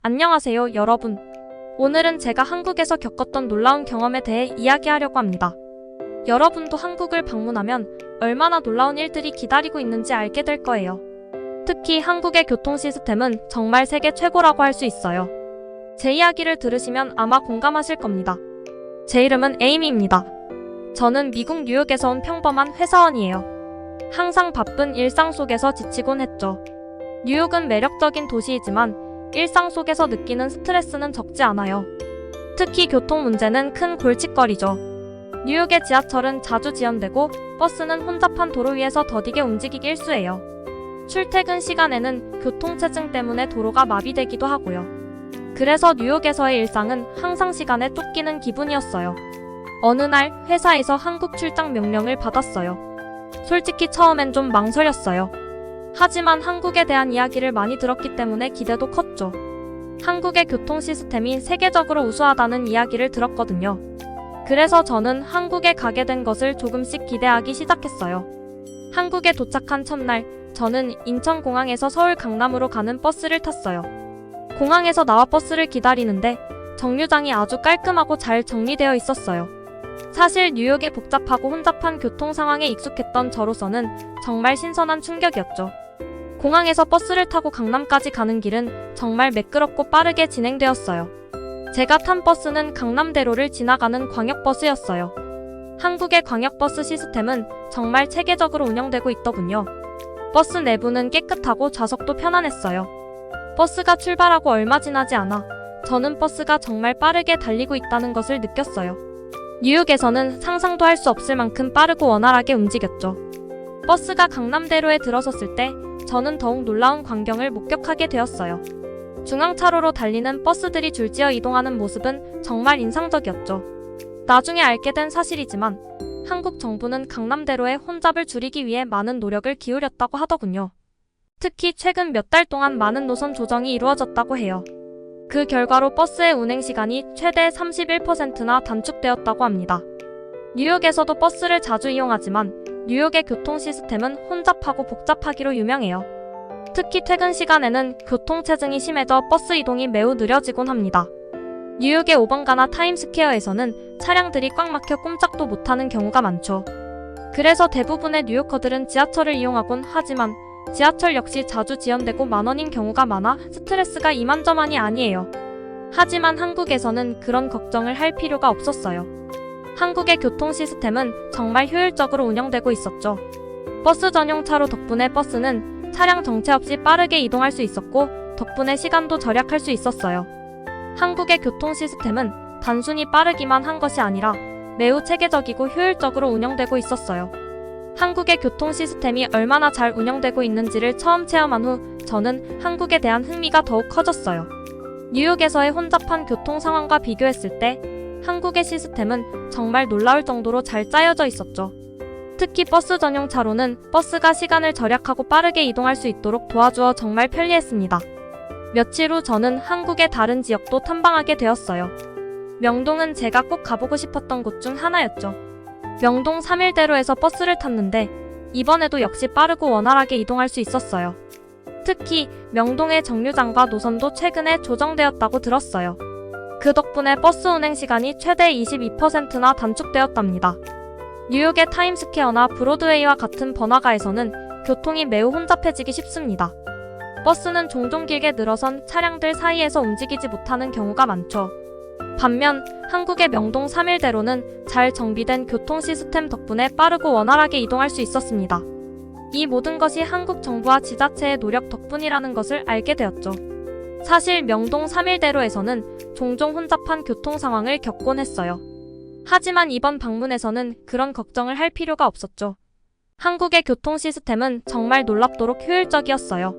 안녕하세요, 여러분. 오늘은 제가 한국에서 겪었던 놀라운 경험에 대해 이야기하려고 합니다. 여러분도 한국을 방문하면 얼마나 놀라운 일들이 기다리고 있는지 알게 될 거예요. 특히 한국의 교통 시스템은 정말 세계 최고라고 할 수 있어요. 제 이야기를 들으시면 아마 공감하실 겁니다. 제 이름은 에이미입니다. 저는 미국 뉴욕에서 온 평범한 회사원이에요. 항상 바쁜 일상 속에서 지치곤 했죠. 뉴욕은 매력적인 도시이지만 일상 속에서 느끼는 스트레스는 적지 않아요. 특히 교통 문제는 큰 골칫거리죠. 뉴욕의 지하철은 자주 지연되고 버스는 혼잡한 도로 위에서 더디게 움직이기 일쑤예요. 출퇴근 시간에는 교통체증 때문에 도로가 마비되기도 하고요. 그래서 뉴욕에서의 일상은 항상 시간에 쫓기는 기분이었어요. 어느 날 회사에서 한국 출장 명령을 받았어요. 솔직히 처음엔 좀 망설였어요. 하지만 한국에 대한 이야기를 많이 들었기 때문에 기대도 컸죠. 한국의 교통 시스템이 세계적으로 우수하다는 이야기를 들었거든요. 그래서 저는 한국에 가게 된 것을 조금씩 기대하기 시작했어요. 한국에 도착한 첫날, 저는 인천공항에서 서울 강남으로 가는 버스를 탔어요. 공항에서 나와 버스를 기다리는데 정류장이 아주 깔끔하고 잘 정리되어 있었어요. 사실 뉴욕의 복잡하고 혼잡한 교통 상황에 익숙했던 저로서는 정말 신선한 충격이었죠. 공항에서 버스를 타고 강남까지 가는 길은 정말 매끄럽고 빠르게 진행되었어요. 제가 탄 버스는 강남대로를 지나가는 광역버스였어요. 한국의 광역버스 시스템은 정말 체계적으로 운영되고 있더군요. 버스 내부는 깨끗하고 좌석도 편안했어요. 버스가 출발하고 얼마 지나지 않아 저는 버스가 정말 빠르게 달리고 있다는 것을 느꼈어요. 뉴욕에서는 상상도 할 수 없을 만큼 빠르고 원활하게 움직였죠. 버스가 강남대로에 들어섰을 때 저는 더욱 놀라운 광경을 목격하게 되었어요. 중앙차로로 달리는 버스들이 줄지어 이동하는 모습은 정말 인상적이었죠. 나중에 알게 된 사실이지만 한국 정부는 강남대로의 혼잡을 줄이기 위해 많은 노력을 기울였다고 하더군요. 특히 최근 몇 달 동안 많은 노선 조정이 이루어졌다고 해요. 그 결과로 버스의 운행 시간이 최대 31%나 단축되었다고 합니다. 뉴욕에서도 버스를 자주 이용하지만 뉴욕의 교통 시스템은 혼잡하고 복잡하기로 유명해요. 특히 퇴근 시간에는 교통체증이 심해져 버스 이동이 매우 느려지곤 합니다. 뉴욕의 5번가나 타임스퀘어에서는 차량들이 꽉 막혀 꼼짝도 못하는 경우가 많죠. 그래서 대부분의 뉴요커들은 지하철을 이용하곤 하지만 지하철 역시 자주 지연되고 만원인 경우가 많아 스트레스가 이만저만이 아니에요. 하지만 한국에서는 그런 걱정을 할 필요가 없었어요. 한국의 교통 시스템은 정말 효율적으로 운영되고 있었죠. 버스 전용 차로 덕분에 버스는 차량 정체 없이 빠르게 이동할 수 있었고 덕분에 시간도 절약할 수 있었어요. 한국의 교통 시스템은 단순히 빠르기만 한 것이 아니라 매우 체계적이고 효율적으로 운영되고 있었어요. 한국의 교통 시스템이 얼마나 잘 운영되고 있는지를 처음 체험한 후 저는 한국에 대한 흥미가 더욱 커졌어요. 뉴욕에서의 혼잡한 교통 상황과 비교했을 때 한국의 시스템은 정말 놀라울 정도로 잘 짜여져 있었죠. 특히 버스 전용 차로는 버스가 시간을 절약하고 빠르게 이동할 수 있도록 도와주어 정말 편리했습니다. 며칠 후 저는 한국의 다른 지역도 탐방하게 되었어요. 명동은 제가 꼭 가보고 싶었던 곳 중 하나였죠. 명동 3일대로에서 버스를 탔는데 이번에도 역시 빠르고 원활하게 이동할 수 있었어요. 특히 명동의 정류장과 노선도 최근에 조정되었다고 들었어요. 그 덕분에 버스 운행 시간이 최대 22%나 단축되었답니다. 뉴욕의 타임스퀘어나 브로드웨이와 같은 번화가에서는 교통이 매우 혼잡해지기 쉽습니다. 버스는 종종 길게 늘어선 차량들 사이에서 움직이지 못하는 경우가 많죠. 반면 한국의 명동 3일대로는 잘 정비된 교통 시스템 덕분에 빠르고 원활하게 이동할 수 있었습니다. 이 모든 것이 한국 정부와 지자체의 노력 덕분이라는 것을 알게 되었죠. 사실 명동 3일대로에서는 종종 혼잡한 교통 상황을 겪곤 했어요. 하지만 이번 방문에서는 그런 걱정을 할 필요가 없었죠. 한국의 교통 시스템은 정말 놀랍도록 효율적이었어요.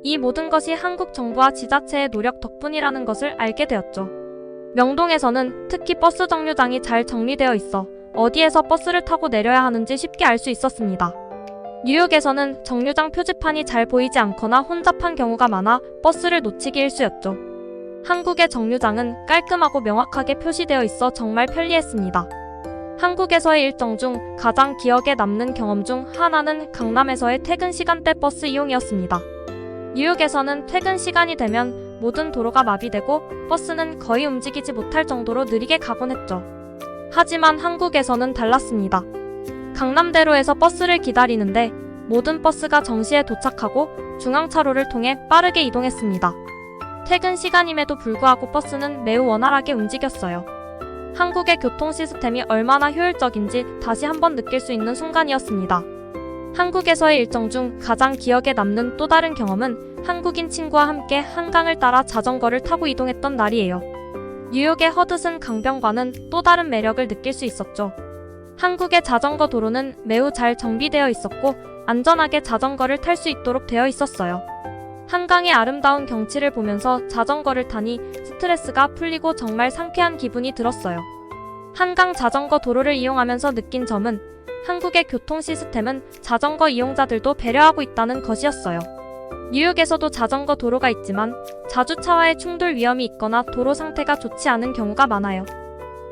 이 모든 것이 한국 정부와 지자체의 노력 덕분이라는 것을 알게 되었죠. 명동에서는 특히 버스 정류장이 잘 정리되어 있어 어디에서 버스를 타고 내려야 하는지 쉽게 알 수 있었습니다. 뉴욕에서는 정류장 표지판이 잘 보이지 않거나 혼잡한 경우가 많아 버스를 놓치기 일쑤였죠. 한국의 정류장은 깔끔하고 명확하게 표시되어 있어 정말 편리했습니다. 한국에서의 일정 중 가장 기억에 남는 경험 중 하나는 강남에서의 퇴근 시간대 버스 이용이었습니다. 뉴욕에서는 퇴근 시간이 되면 모든 도로가 마비되고 버스는 거의 움직이지 못할 정도로 느리게 가곤 했죠. 하지만 한국에서는 달랐습니다. 강남대로에서 버스를 기다리는데 모든 버스가 정시에 도착하고 중앙차로를 통해 빠르게 이동했습니다. 퇴근 시간임에도 불구하고 버스는 매우 원활하게 움직였어요. 한국의 교통 시스템이 얼마나 효율적인지 다시 한번 느낄 수 있는 순간이었습니다. 한국에서의 일정 중 가장 기억에 남는 또 다른 경험은 한국인 친구와 함께 한강을 따라 자전거를 타고 이동했던 날이에요. 뉴욕의 허드슨 강변과는 또 다른 매력을 느낄 수 있었죠. 한국의 자전거 도로는 매우 잘 정비되어 있었고 안전하게 자전거를 탈 수 있도록 되어 있었어요. 한강의 아름다운 경치를 보면서 자전거를 타니 스트레스가 풀리고 정말 상쾌한 기분이 들었어요. 한강 자전거 도로를 이용하면서 느낀 점은 한국의 교통 시스템은 자전거 이용자들도 배려하고 있다는 것이었어요. 뉴욕에서도 자전거 도로가 있지만 자주차와의 충돌 위험이 있거나 도로 상태가 좋지 않은 경우가 많아요.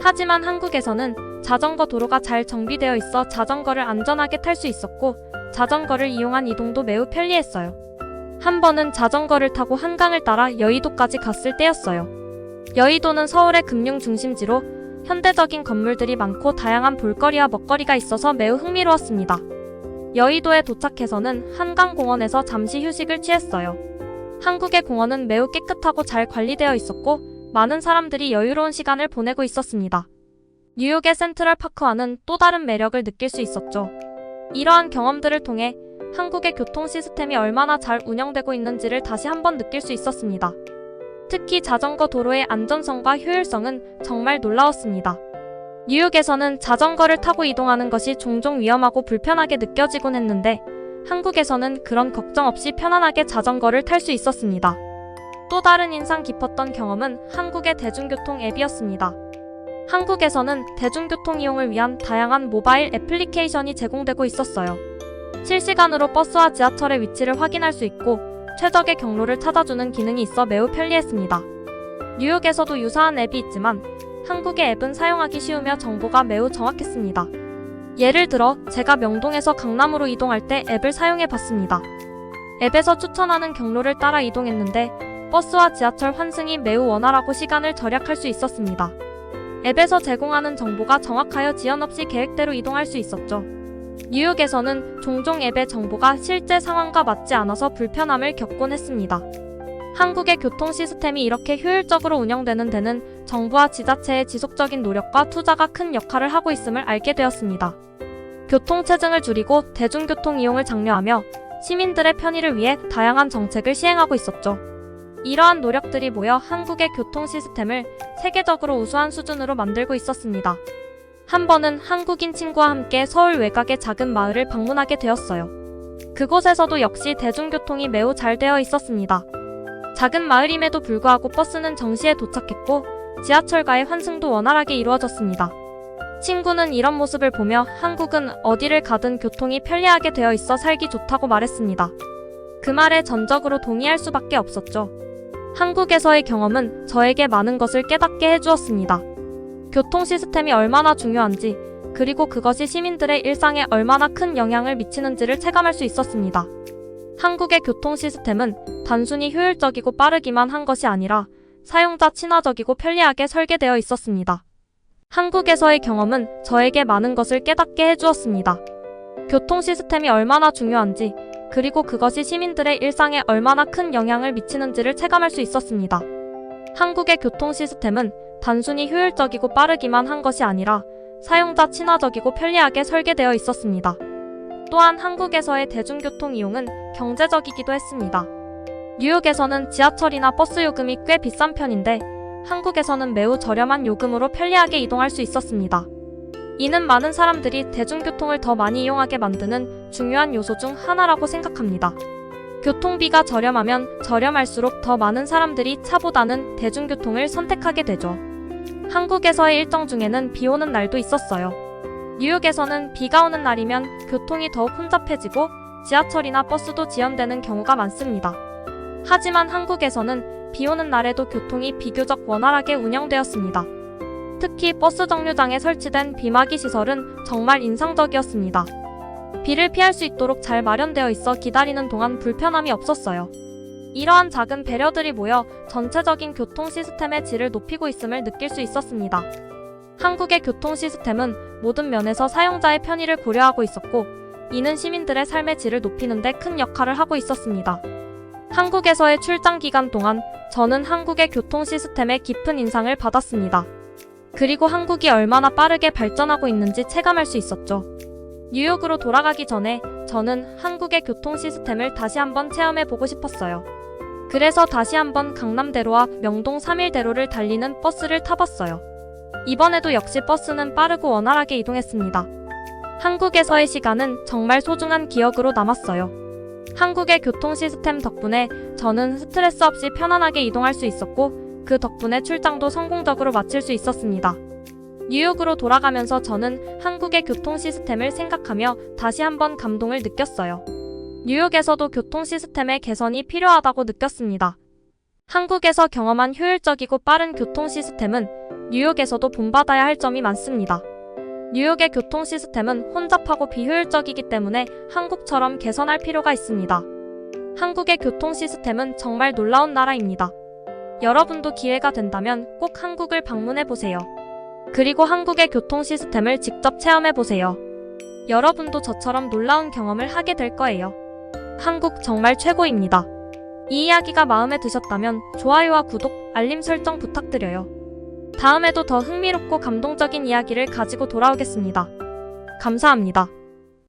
하지만 한국에서는 자전거 도로가 잘 정비되어 있어 자전거를 안전하게 탈 수 있었고 자전거를 이용한 이동도 매우 편리했어요. 한 번은 자전거를 타고 한강을 따라 여의도까지 갔을 때였어요. 여의도는 서울의 금융 중심지로 현대적인 건물들이 많고 다양한 볼거리와 먹거리가 있어서 매우 흥미로웠습니다. 여의도에 도착해서는 한강공원에서 잠시 휴식을 취했어요. 한국의 공원은 매우 깨끗하고 잘 관리되어 있었고 많은 사람들이 여유로운 시간을 보내고 있었습니다. 뉴욕의 센트럴파크와는 또 다른 매력을 느낄 수 있었죠. 이러한 경험들을 통해 한국의 교통 시스템이 얼마나 잘 운영되고 있는지를 다시 한번 느낄 수 있었습니다. 특히 자전거 도로의 안전성과 효율성은 정말 놀라웠습니다. 뉴욕에서는 자전거를 타고 이동하는 것이 종종 위험하고 불편하게 느껴지곤 했는데 한국에서는 그런 걱정 없이 편안하게 자전거를 탈 수 있었습니다. 또 다른 인상 깊었던 경험은 한국의 대중교통 앱이었습니다. 한국에서는 대중교통 이용을 위한 다양한 모바일 애플리케이션이 제공되고 있었어요. 실시간으로 버스와 지하철의 위치를 확인할 수 있고 최적의 경로를 찾아주는 기능이 있어 매우 편리했습니다. 뉴욕에서도 유사한 앱이 있지만 한국의 앱은 사용하기 쉬우며 정보가 매우 정확했습니다. 예를 들어 제가 명동에서 강남으로 이동할 때 앱을 사용해 봤습니다. 앱에서 추천하는 경로를 따라 이동했는데 버스와 지하철 환승이 매우 원활하고 시간을 절약할 수 있었습니다. 앱에서 제공하는 정보가 정확하여 지연 없이 계획대로 이동할 수 있었죠. 뉴욕에서는 종종 앱의 정보가 실제 상황과 맞지 않아서 불편함을 겪곤 했습니다. 한국의 교통 시스템이 이렇게 효율적으로 운영되는 데는 정부와 지자체의 지속적인 노력과 투자가 큰 역할을 하고 있음을 알게 되었습니다. 교통체증을 줄이고 대중교통 이용을 장려하며 시민들의 편의를 위해 다양한 정책을 시행하고 있었죠. 이러한 노력들이 모여 한국의 교통 시스템을 세계적으로 우수한 수준으로 만들고 있었습니다. 한 번은 한국인 친구와 함께 서울 외곽의 작은 마을을 방문하게 되었어요. 그곳에서도 역시 대중교통이 매우 잘 되어 있었습니다. 작은 마을임에도 불구하고 버스는 정시에 도착했고 지하철과의 환승도 원활하게 이루어졌습니다. 친구는 이런 모습을 보며 한국은 어디를 가든 교통이 편리하게 되어 있어 살기 좋다고 말했습니다. 그 말에 전적으로 동의할 수밖에 없었죠. 한국에서의 경험은 저에게 많은 것을 깨닫게 해주었습니다. 교통 시스템이 얼마나 중요한지, 그리고 그것이 시민들의 일상에 얼마나 큰 영향을 미치는지를 체감할 수 있었습니다. 한국의 교통 시스템은 단순히 효율적이고 빠르기만 한 것이 아니라 사용자 친화적이고 편리하게 설계되어 있었습니다. 한국에서의 경험은 저에게 많은 것을 깨닫게 해주었습니다. 교통 시스템이 얼마나 중요한지, 그리고 그것이 시민들의 일상에 얼마나 큰 영향을 미치는지를 체감할 수 있었습니다. 한국의 교통 시스템은 단순히 효율적이고 빠르기만 한 것이 아니라 사용자 친화적이고 편리하게 설계되어 있었습니다. 또한 한국에서의 대중교통 이용은 경제적이기도 했습니다. 뉴욕에서는 지하철이나 버스 요금이 꽤 비싼 편인데 한국에서는 매우 저렴한 요금으로 편리하게 이동할 수 있었습니다. 이는 많은 사람들이 대중교통을 더 많이 이용하게 만드는 중요한 요소 중 하나라고 생각합니다. 교통비가 저렴하면 저렴할수록 더 많은 사람들이 차보다는 대중교통을 선택하게 되죠. 한국에서의 일정 중에는 비 오는 날도 있었어요. 뉴욕에서는 비가 오는 날이면 교통이 더욱 혼잡해지고 지하철이나 버스도 지연되는 경우가 많습니다. 하지만 한국에서는 비 오는 날에도 교통이 비교적 원활하게 운영되었습니다. 특히 버스 정류장에 설치된 비마기 시설은 정말 인상적이었습니다. 비를 피할 수 있도록 잘 마련되어 있어 기다리는 동안 불편함이 없었어요. 이러한 작은 배려들이 모여 전체적인 교통 시스템의 질을 높이고 있음을 느낄 수 있었습니다. 한국의 교통 시스템은 모든 면에서 사용자의 편의를 고려하고 있었고, 이는 시민들의 삶의 질을 높이는 데 큰 역할을 하고 있었습니다. 한국에서의 출장 기간 동안 저는 한국의 교통 시스템에 깊은 인상을 받았습니다. 그리고 한국이 얼마나 빠르게 발전하고 있는지 체감할 수 있었죠. 뉴욕으로 돌아가기 전에 저는 한국의 교통 시스템을 다시 한번 체험해 보고 싶었어요. 그래서 다시 한번 강남대로와 명동 3일대로를 달리는 버스를 타봤어요. 이번에도 역시 버스는 빠르고 원활하게 이동했습니다. 한국에서의 시간은 정말 소중한 기억으로 남았어요. 한국의 교통 시스템 덕분에 저는 스트레스 없이 편안하게 이동할 수 있었고, 그 덕분에 출장도 성공적으로 마칠 수 있었습니다. 뉴욕으로 돌아가면서 저는 한국의 교통 시스템을 생각하며 다시 한번 감동을 느꼈어요. 뉴욕에서도 교통 시스템의 개선이 필요하다고 느꼈습니다. 한국에서 경험한 효율적이고 빠른 교통 시스템은 뉴욕에서도 본받아야 할 점이 많습니다. 뉴욕의 교통 시스템은 혼잡하고 비효율적이기 때문에 한국처럼 개선할 필요가 있습니다. 한국의 교통 시스템은 정말 놀라운 나라입니다. 여러분도 기회가 된다면 꼭 한국을 방문해 보세요. 그리고 한국의 교통 시스템을 직접 체험해 보세요. 여러분도 저처럼 놀라운 경험을 하게 될 거예요. 한국 정말 최고입니다. 이 이야기가 마음에 드셨다면 좋아요와 구독, 알림 설정 부탁드려요. 다음에도 더 흥미롭고 감동적인 이야기를 가지고 돌아오겠습니다. 감사합니다.